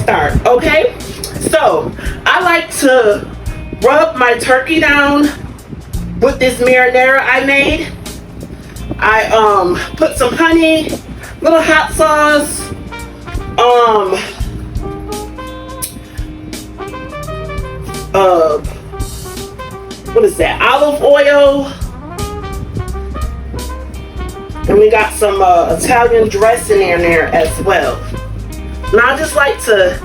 start, okay? So I like to rub my turkey down with this marinara I made. I put some honey, little hot sauce, what is that? Olive oil, and we got some Italian dressing in there as well. Now I just like to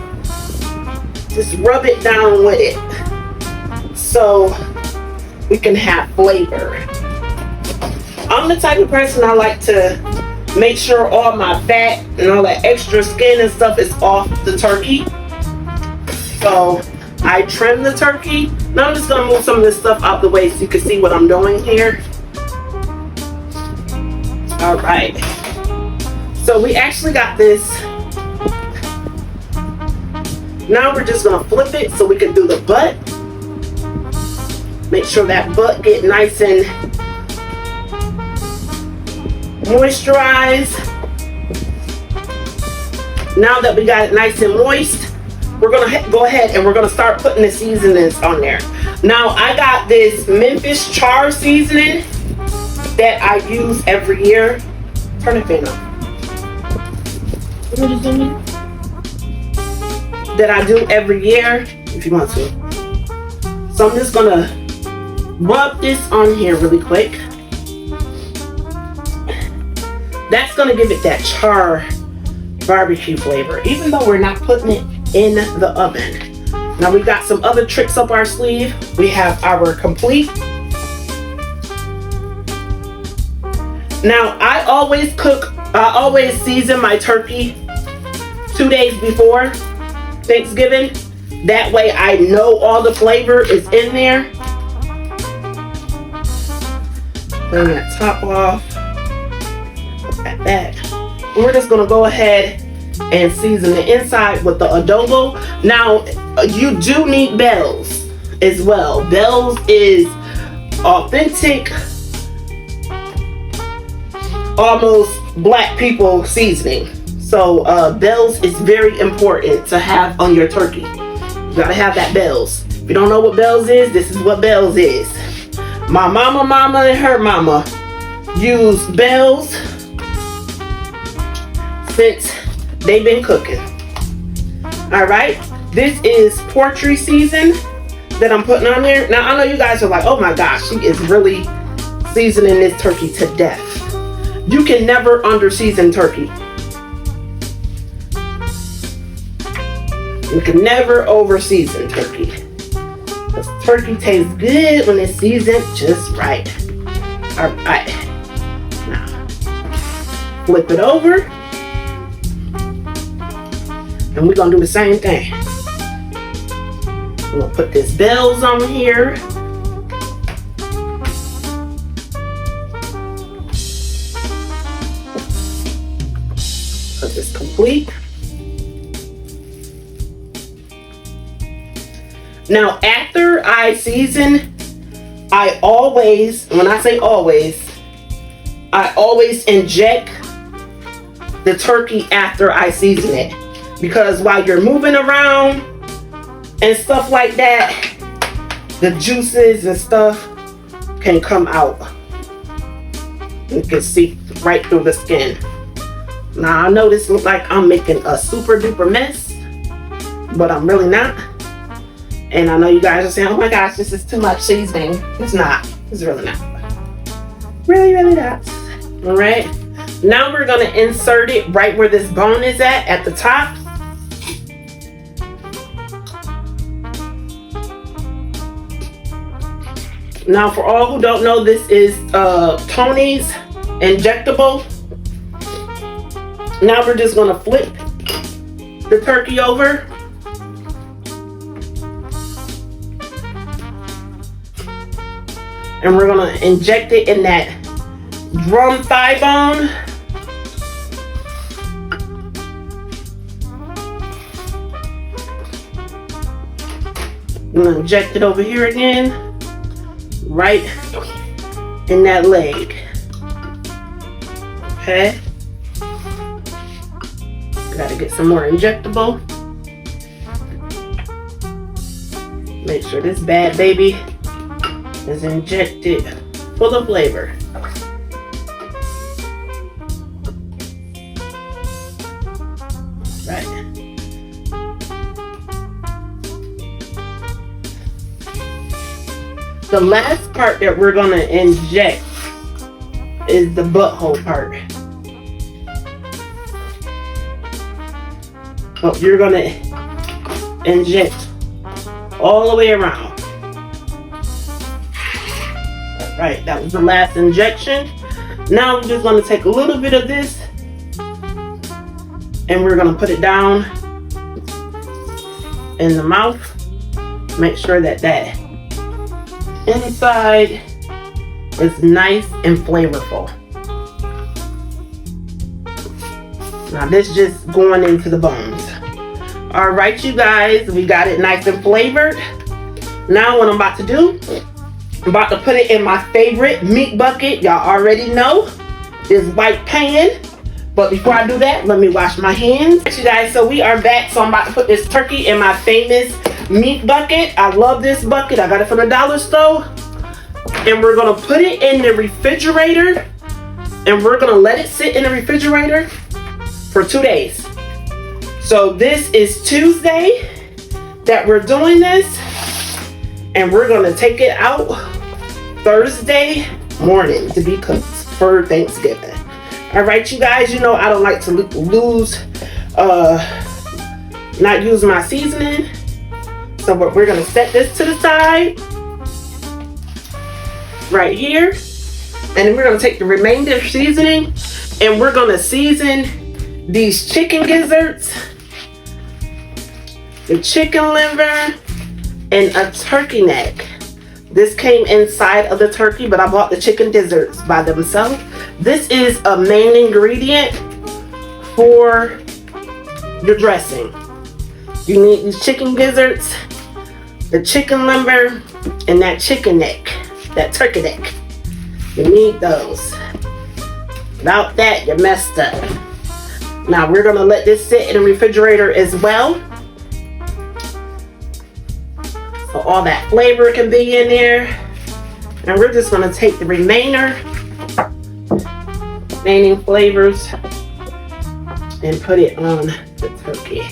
just rub it down with it so we can have flavor. I'm the type of person I like to make sure all my fat and all that extra skin and stuff is off the turkey. So I trim the turkey. Now I'm just gonna move some of this stuff out the way so you can see what I'm doing here. All right. So we actually got this. Now we're just gonna flip it so we can do the butt. Make sure that butt get nice and moisturized. Now that we got it nice and moist, we're gonna go ahead and we're gonna start putting the seasonings on there. Now I got this Memphis char seasoning that I use every year. Turn the fan on. That I do every year, if you want to. So I'm just gonna rub this on here really quick. That's gonna give it that char barbecue flavor, even though we're not putting it in the oven. Now we got some other tricks up our sleeve. We have our complete. Now I always season my turkey 2 days before Thanksgiving. That way I know all the flavor is in there. Bring that top off. Like that. And we're just gonna go ahead and season the inside with the adobo. Now you do need bells as well. Bells is authentic, almost black people seasoning. So bells is very important to have on your turkey. You gotta have that bells. If you don't know what bells is, this is what bells is. My mama and her mama used bells since they've been cooking. All right, this is poultry season that I'm putting on there. Now I know you guys are like, oh my gosh, she is really seasoning this turkey to death. You can never under season turkey. You can never over season turkey. Because turkey tastes good when it's seasoned just right. All right, now flip it over. And we're gonna do the same thing. We're gonna put this bells on here. Put this complete. Now after I season, I always, when I say always, I always inject the turkey after I season it. Because while you're moving around and stuff like that, the juices and stuff can come out. You can see right through the skin. Now I know this looks like I'm making a super duper mess, but I'm really not. And I know you guys are saying, oh my gosh, this is too much seasoning. It's not. It's really not. Really, really not. All right. Now we're going to insert it right where this bone is at the top. Now for all who don't know, this is Tony's injectable. Now we're just going to flip the turkey over. And we're going to inject it in that drum thigh bone. I'm going to inject it over here again, right in that leg. Okay. Got to get some more injectable. Make sure this bad baby is injected full of flavor. Right. The last part that we're gonna inject is the butthole part. So you're gonna inject all the way around. Right, that was the last injection. Now we're just gonna take a little bit of this and we're gonna put it down in the mouth. Make sure that that inside is nice and flavorful. Now this just going into the bones. All right, you guys, we got it nice and flavored. Now what I'm about to do, I'm about to put it in my favorite meat bucket. Y'all already know, this white pan. But before I do that, let me wash my hands. All right, you guys, so we are back. So I'm about to put this turkey in my famous meat bucket. I love this bucket. I got it from the dollar store. And we're gonna put it in the refrigerator. And we're gonna let it sit in the refrigerator for 2 days. So this is Tuesday that we're doing this. And we're gonna take it out Thursday morning to be cooked for Thanksgiving. All right, you guys, you know I don't like to not use my seasoning. So we're gonna set this to the side right here. And then we're gonna take the remainder seasoning and we're gonna season these chicken gizzards, the chicken liver, and a turkey neck. This came inside of the turkey, but I bought the chicken gizzards by themselves. This is a main ingredient for your dressing. You need these chicken gizzards, the chicken liver, and that chicken neck, that turkey neck. You need those. Without that, you're messed up. Now we're gonna let this sit in the refrigerator as well. So all that flavor can be in there. And we're just gonna take the remaining flavors and put it on the turkey.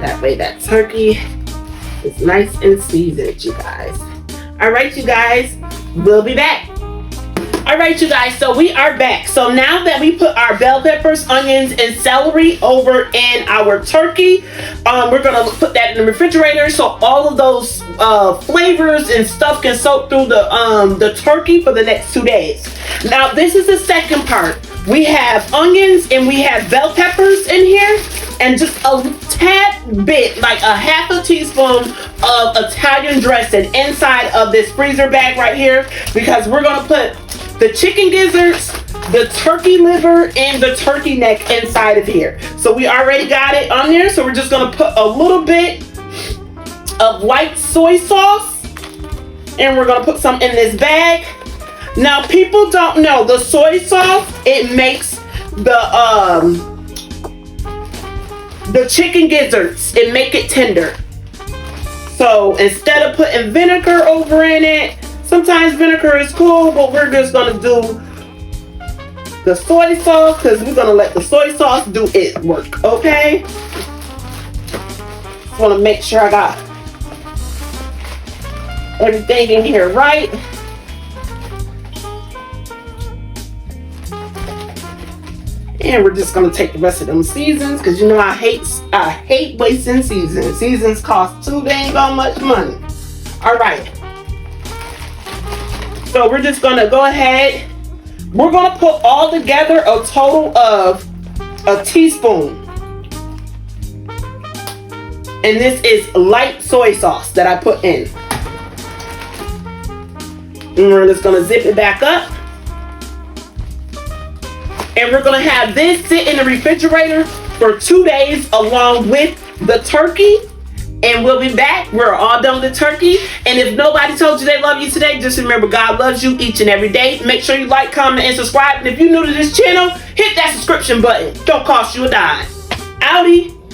That way that turkey is nice and seasoned, you guys. All right, you guys, we'll be back. All right, you guys, so we are back. So now that we put our bell peppers, onions, and celery over in our turkey, we're gonna put that in the refrigerator so all of those flavors and stuff can soak through the turkey for the next 2 days. Now this is the second part. We have onions and we have bell peppers in here, and just a tad bit, like a half a teaspoon of Italian dressing inside of this freezer bag right here, because we're gonna put the chicken gizzards, the turkey liver, and the turkey neck inside of here. So we already got it on there, so we're just gonna put a little bit of white soy sauce, and we're gonna put some in this bag. Now people don't know, the soy sauce, it makes the chicken gizzards, it make it tender. So instead of putting vinegar over in it, sometimes vinegar is cool, but we're just gonna do the soy sauce because we're gonna let the soy sauce do its work, okay? Just wanna make sure I got everything in here right. And we're just gonna take the rest of them seasons, because you know I hate wasting seasons. Seasons cost too dang much money. All right. So we're just gonna go ahead. We're gonna put all together a total of a teaspoon. And this is light soy sauce that I put in. And we're just gonna zip it back up. And we're gonna have this sit in the refrigerator for 2 days along with the turkey. And we'll be back. We're all done with the turkey. And if nobody told you they love you today, just remember God loves you each and every day. Make sure you like, comment, and subscribe. And if you're new to this channel, hit that subscription button. Don't cost you a dime. Outie.